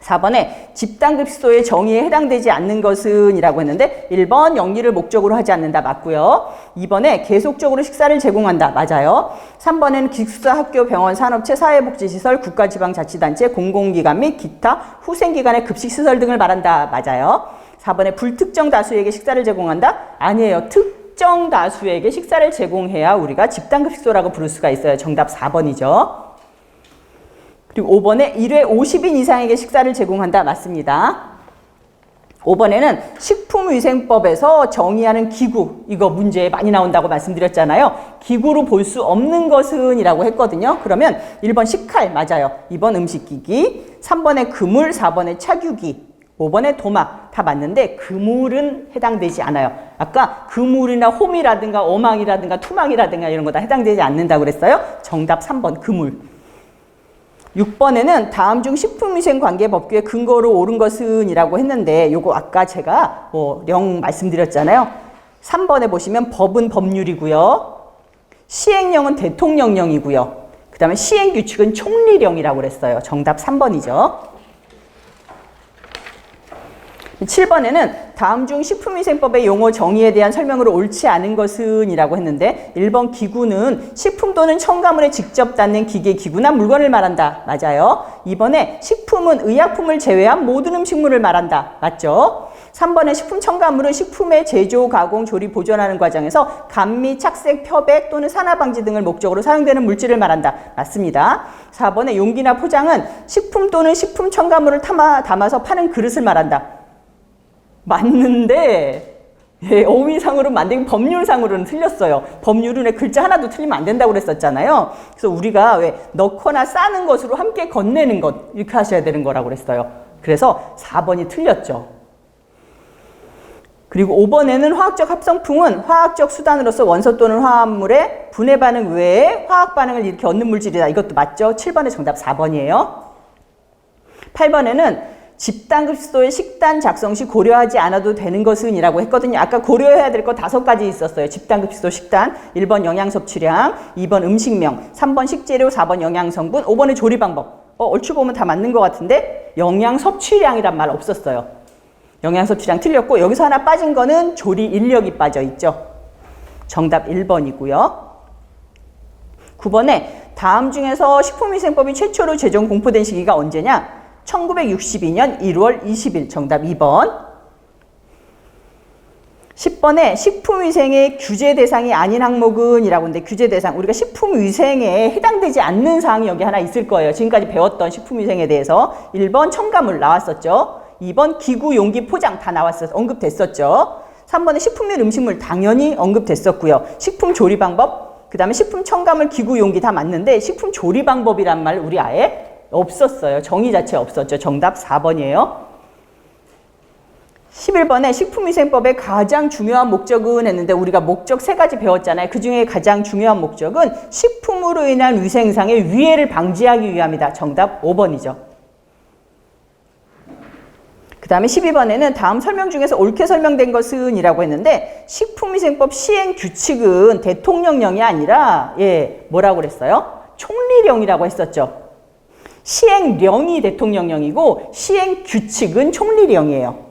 4번에 집단급식소의 정의에 해당되지 않는 것은 이라고 했는데 1번 영리를 목적으로 하지 않는다 맞고요. 2번에 계속적으로 식사를 제공한다 맞아요. 3번에는 기숙사, 학교, 병원, 산업체, 사회복지시설, 국가지방자치단체, 공공기관 및 기타 후생기관의 급식시설 등을 말한다 맞아요. 4번에 불특정 다수에게 식사를 제공한다? 아니에요. 특정 다수에게 식사를 제공해야 우리가 집단급식소라고 부를 수가 있어요. 정답 4번이죠. 그리고 5번에 1회 50인 이상에게 식사를 제공한다. 맞습니다. 5번에는 식품위생법에서 정의하는 기구, 이거 문제에 많이 나온다고 말씀드렸잖아요. 기구로 볼 수 없는 것은 이라고 했거든요. 그러면 1번 식칼 맞아요. 2번 음식기기, 3번에 그물, 4번에 차규기, 5번에 도마 다 맞는데 그물은 해당되지 않아요. 아까 그물이나 홈이라든가 어망이라든가 투망이라든가 이런 거 다 해당되지 않는다고 그랬어요. 정답 3번 그물. 6번에는 다음 중 식품위생관계법규의 근거로 옳은 것은 이라고 했는데 요거 아까 제가 령 말씀드렸잖아요. 3번에 보시면 법은 법률이고요. 시행령은 대통령령이고요. 그 다음에 시행규칙은 총리령이라고 그랬어요. 정답 3번이죠. 7번에는 다음 중 식품위생법의 용어 정의에 대한 설명으로 옳지 않은 것은 이라고 했는데 1번 기구는 식품 또는 첨가물에 직접 닿는 기계, 기구나 물건을 말한다. 맞아요. 2번에 식품은 의약품을 제외한 모든 음식물을 말한다. 맞죠? 3번에 식품 첨가물은 식품의 제조, 가공, 조리, 보존하는 과정에서 감미, 착색,漂백 또는 산화방지 등을 목적으로 사용되는 물질을 말한다. 맞습니다. 4번에 용기나 포장은 식품 또는 식품 첨가물을 담아서 파는 그릇을 말한다. 맞는데 어휘상으로 만든 법률상으로는 틀렸어요. 법률은 왜 글자 하나도 틀리면 안 된다고 그랬었잖아요. 그래서 우리가 왜 넣거나 싸는 것으로 함께 건네는 것 이렇게 하셔야 되는 거라고 그랬어요. 그래서 4번이 틀렸죠. 그리고 5번에는 화학적 합성품은 화학적 수단으로서 원소 또는 화합물의 분해 반응 외에 화학 반응을 이렇게 얻는 물질이다. 이것도 맞죠? 7번의 정답 4번이에요. 8번에는 집단급식소의 식단 작성 시 고려하지 않아도 되는 것은 이라고 했거든요. 아까 고려해야 될 거 5가지 있었어요. 집단급식소 식단, 1번 영양섭취량, 2번 음식명, 3번 식재료, 4번 영양성분, 5번의 조리방법. 얼추 보면 다 맞는 것 같은데 영양섭취량이란 말 없었어요. 영양섭취량 틀렸고 여기서 하나 빠진 거는 조리 인력이 빠져 있죠. 정답 1번이고요. 9번에 다음 중에서 식품위생법이 최초로 제정 공포된 시기가 언제냐? 1962년 1월 20일 정답 2번. 10번에 식품위생의 규제 대상이 아닌 항목은 이라고 하는데 규제 대상 우리가 식품위생에 해당되지 않는 사항이 여기 하나 있을 거예요. 지금까지 배웠던 식품위생에 대해서 1번 첨가물 나왔었죠. 2번 기구, 용기, 포장 다 언급됐었죠. 3번에 식품 및 음식물 당연히 언급됐었고요. 식품 조리 방법 그 다음에 식품 첨가물, 기구, 용기 다 맞는데 식품 조리 방법이란 말 우리 아예 없었어요. 정의 자체 없었죠. 정답 4번이에요. 11번에 식품위생법의 가장 중요한 목적은 했는데 우리가 목적 3가지 배웠잖아요. 그 중에 가장 중요한 목적은 식품으로 인한 위생상의 위해를 방지하기 위함이다. 정답 5번이죠. 그 다음에 12번에는 다음 설명 중에서 옳게 설명된 것은 이라고 했는데 식품위생법 시행규칙은 대통령령이 아니라 뭐라고 그랬어요? 총리령이라고 했었죠. 시행령이 대통령령이고 시행규칙은 총리령이에요.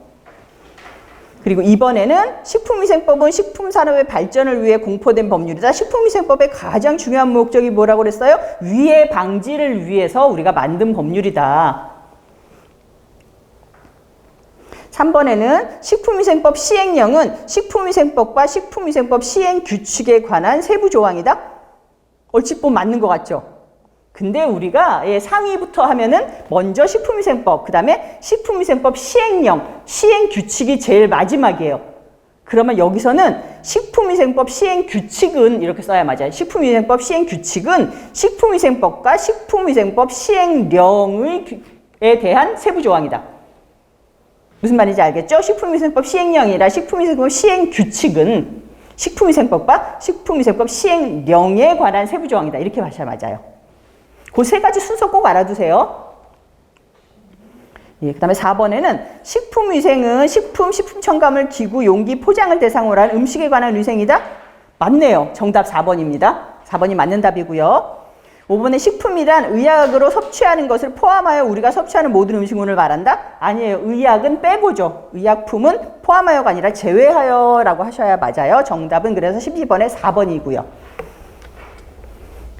그리고 이번에는 식품위생법은 식품산업의 발전을 위해 공포된 법률이다. 식품위생법의 가장 중요한 목적이 뭐라고 그랬어요? 위해 방지를 위해서 우리가 만든 법률이다. 3번에는 식품위생법 시행령은 식품위생법과 식품위생법 시행규칙에 관한 세부 조항이다. 얼핏 보면 맞는 것 같죠? 근데 우리가 상위부터 하면은 먼저 식품위생법, 그 다음에 식품위생법 시행령, 시행규칙이 제일 마지막이에요. 그러면 여기서는 식품위생법 시행규칙은 이렇게 써야 맞아요. 식품위생법 시행규칙은 식품위생법과 식품위생법 시행령에 대한 세부 조항이다. 무슨 말인지 알겠죠? 식품위생법 시행령이라 식품위생법 시행규칙은 식품위생법과 식품위생법 시행령에 관한 세부 조항이다. 이렇게 하셔야 맞아요. 그 세 가지 순서 꼭 알아두세요. 그 다음에 4번에는 식품위생은 식품, 식품첨가물, 기구, 용기, 포장을 대상으로 한 음식에 관한 위생이다? 맞네요. 정답 4번입니다. 4번이 맞는 답이고요. 5번에 식품이란 의약으로 섭취하는 것을 포함하여 우리가 섭취하는 모든 음식물을 말한다? 아니에요. 의약은 빼고죠. 의약품은 포함하여가 아니라 제외하여 라고 하셔야 맞아요. 정답은 그래서 12번에 4번이고요.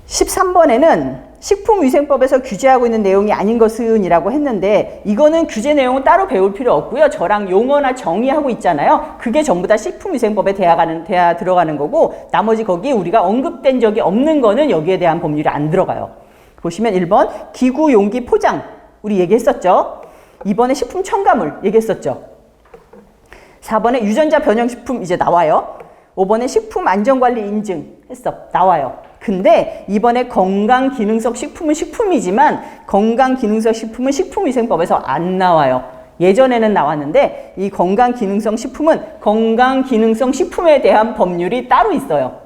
13번에는 식품위생법에서 규제하고 있는 내용이 아닌 것은 이라고 했는데 이거는 규제 내용은 따로 배울 필요 없고요. 저랑 용어나 정의하고 있잖아요. 그게 전부 다 식품위생법에 들어가는 거고 나머지 거기 우리가 언급된 적이 없는 거는 여기에 대한 법률이 안 들어가요. 보시면 1번 기구, 용기, 포장 우리 얘기했었죠. 2번에 식품 첨가물 얘기했었죠. 4번에 유전자 변형식품 이제 나와요. 5번에 식품 안전관리 인증 했어. 나와요. 근데 이번에 건강기능성 식품은 식품이지만 건강기능성 식품은 식품위생법에서 안 나와요. 예전에는 나왔는데 이 건강기능성 식품은 건강기능성 식품에 대한 법률이 따로 있어요.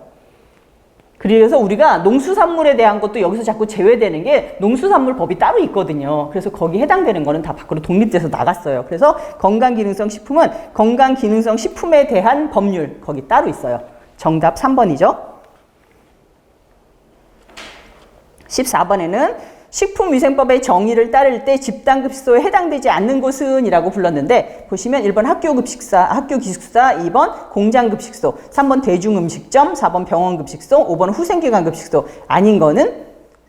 그래서 우리가 농수산물에 대한 것도 여기서 자꾸 제외되는 게 농수산물법이 따로 있거든요. 그래서 거기 해당되는 거는 다 밖으로 독립돼서 나갔어요. 그래서 건강기능성 식품은 건강기능성 식품에 대한 법률 거기 따로 있어요. 정답 3번이죠. 14번에는 식품위생법의 정의를 따를 때 집단급식소에 해당되지 않는 곳은 이라고 불렀는데 보시면 1번 학교급식사, 학교기숙사, 2번 공장급식소, 3번 대중음식점, 4번 병원급식소, 5번 후생기관급식소 아닌 거는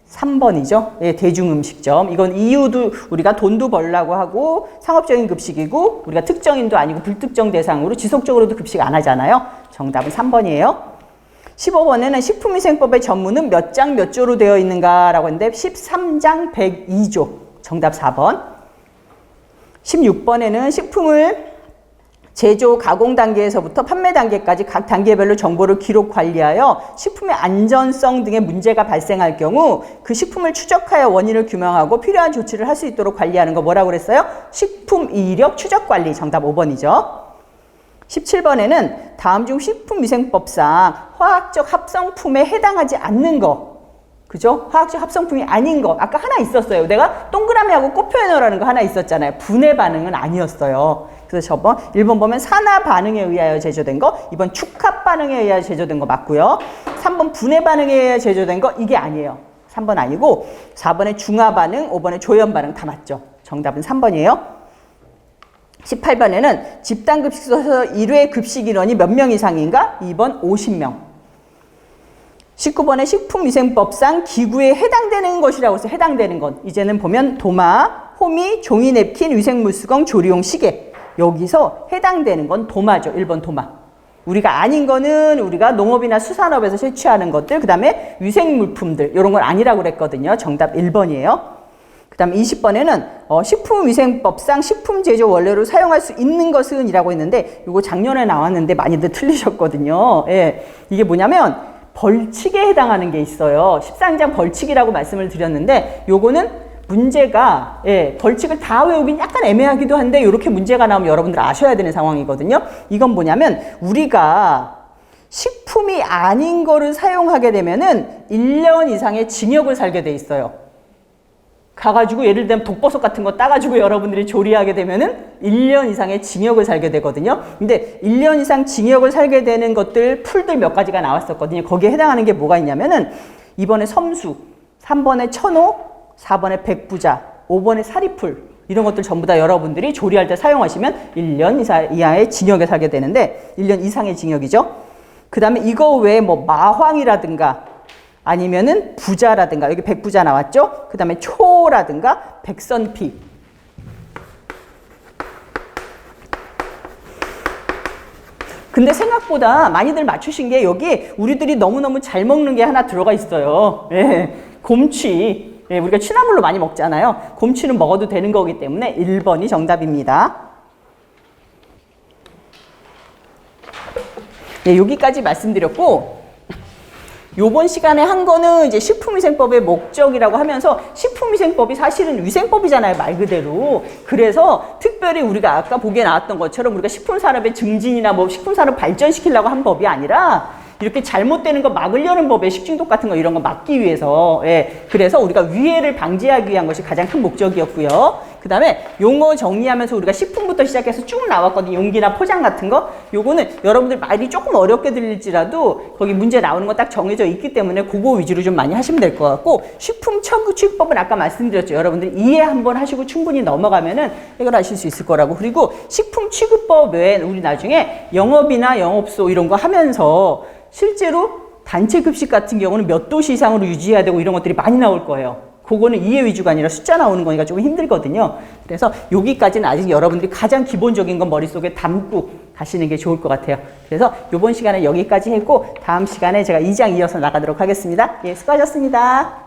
3번이죠. 예, 대중음식점. 이건 이유도 우리가 돈도 벌려고 하고 상업적인 급식이고 우리가 특정인도 아니고 불특정 대상으로 지속적으로도 급식 안 하잖아요. 정답은 3번이에요. 15번에는 식품위생법의 전문은 몇 장 몇 조로 되어 있는가라고 했는데 13장 102조. 정답 4번. 16번에는 식품을 제조, 가공 단계에서부터 판매 단계까지 각 단계별로 정보를 기록 관리하여 식품의 안전성 등의 문제가 발생할 경우 그 식품을 추적하여 원인을 규명하고 필요한 조치를 할 수 있도록 관리하는 거 뭐라고 그랬어요? 식품 이력 추적 관리. 정답 5번이죠. 17번에는 다음 중 식품위생법상 화학적 합성품에 해당하지 않는 거. 그죠? 화학적 합성품이 아닌 거. 아까 하나 있었어요. 내가 동그라미하고 꽃표현어라는 거 하나 있었잖아요. 분해 반응은 아니었어요. 그래서 저번 1번 보면 산화 반응에 의하여 제조된 거, 2번 축합 반응에 의하여 제조된 거 맞고요. 3번 분해 반응에 의하여 제조된 거 이게 아니에요. 3번 아니고 4번에 중화 반응, 5번에 조연 반응 다 맞죠. 정답은 3번이에요. 18번에는 집단급식소에서 1회 급식 인원이 몇 명 이상인가? 2번 50명. 19번에 식품위생법상 기구에 해당되는 것이라고 해서 해당되는 것. 이제는 보면 도마, 호미, 종이 냅킨, 위생물수건, 조리용 시계. 여기서 해당되는 건 도마죠. 1번 도마. 우리가 아닌 거는 우리가 농업이나 수산업에서 채취하는 것들, 그 다음에 위생물품들 이런 건 아니라고 그랬거든요. 정답 1번이에요. 그 다음 20번에는 식품위생법상 식품제조 원료로 사용할 수 있는 것은 이라고 했는데 이거 작년에 나왔는데 많이들 틀리셨거든요. 예, 이게 뭐냐면 벌칙에 해당하는 게 있어요. 13장 벌칙이라고 말씀을 드렸는데 요거는 문제가 벌칙을 다 외우긴 약간 애매하기도 한데 이렇게 문제가 나오면 여러분들 아셔야 되는 상황이거든요. 이건 뭐냐면 우리가 식품이 아닌 거를 사용하게 되면은 1년 이상의 징역을 살게 돼 있어요. 가가지고 예를 들면 독버섯 같은 거 따가지고 여러분들이 조리하게 되면은 1년 이상의 징역을 살게 되거든요. 근데 1년 이상 징역을 살게 되는 것들 풀들 몇 가지가 나왔었거든요. 거기에 해당하는 게 뭐가 있냐면은 2번에 섬수, 3번에 천호, 4번에 백부자, 5번에 사리풀. 이런 것들 전부 다 여러분들이 조리할 때 사용하시면 1년 이하의 징역에 살게 되는데 1년 이상의 징역이죠. 그 다음에 이거 외에 뭐 마황이라든가 아니면은 부자라든가 여기 백부자 나왔죠. 그 다음에 초라든가 백선피. 근데 생각보다 많이들 맞추신 게 여기 우리들이 너무너무 잘 먹는 게 하나 들어가 있어요. 예, 곰취. 예, 우리가 취나물로 많이 먹잖아요. 곰취는 먹어도 되는 거기 때문에 1번이 정답입니다. 예, 여기까지 말씀드렸고 요번 시간에 한 거는 이제 식품위생법의 목적이라고 하면서 식품위생법이 사실은 위생법이잖아요, 말 그대로. 그래서 특별히 우리가 아까 보기에 나왔던 것처럼 우리가 식품산업의 증진이나 뭐 식품산업 발전시키려고 한 법이 아니라 이렇게 잘못되는 거 막으려는 법에 식중독 같은 거 이런 거 막기 위해서, 예, 그래서 우리가 위해를 방지하기 위한 것이 가장 큰 목적이었고요. 그 다음에 용어 정리하면서 우리가 식품부터 시작해서 쭉 나왔거든요. 용기나 포장 같은 거. 요거는 여러분들 말이 조금 어렵게 들릴지라도 거기 문제 나오는 거 딱 정해져 있기 때문에 그거 위주로 좀 많이 하시면 될 것 같고, 식품 취급법은 아까 말씀드렸죠. 여러분들 이해 한번 하시고 충분히 넘어가면은 해결하실 수 있을 거라고. 그리고 식품 취급법 외에 우리 나중에 영업이나 영업소 이런 거 하면서 실제로 단체 급식 같은 경우는 몇 도시 이상으로 유지해야 되고 이런 것들이 많이 나올 거예요. 그거는 이해 위주가 아니라 숫자 나오는 거니까 조금 힘들거든요. 그래서 여기까지는 아직 여러분들이 가장 기본적인 건 머릿속에 담고 가시는 게 좋을 것 같아요. 그래서 이번 시간에 여기까지 했고 다음 시간에 제가 2장 이어서 나가도록 하겠습니다. 예, 수고하셨습니다.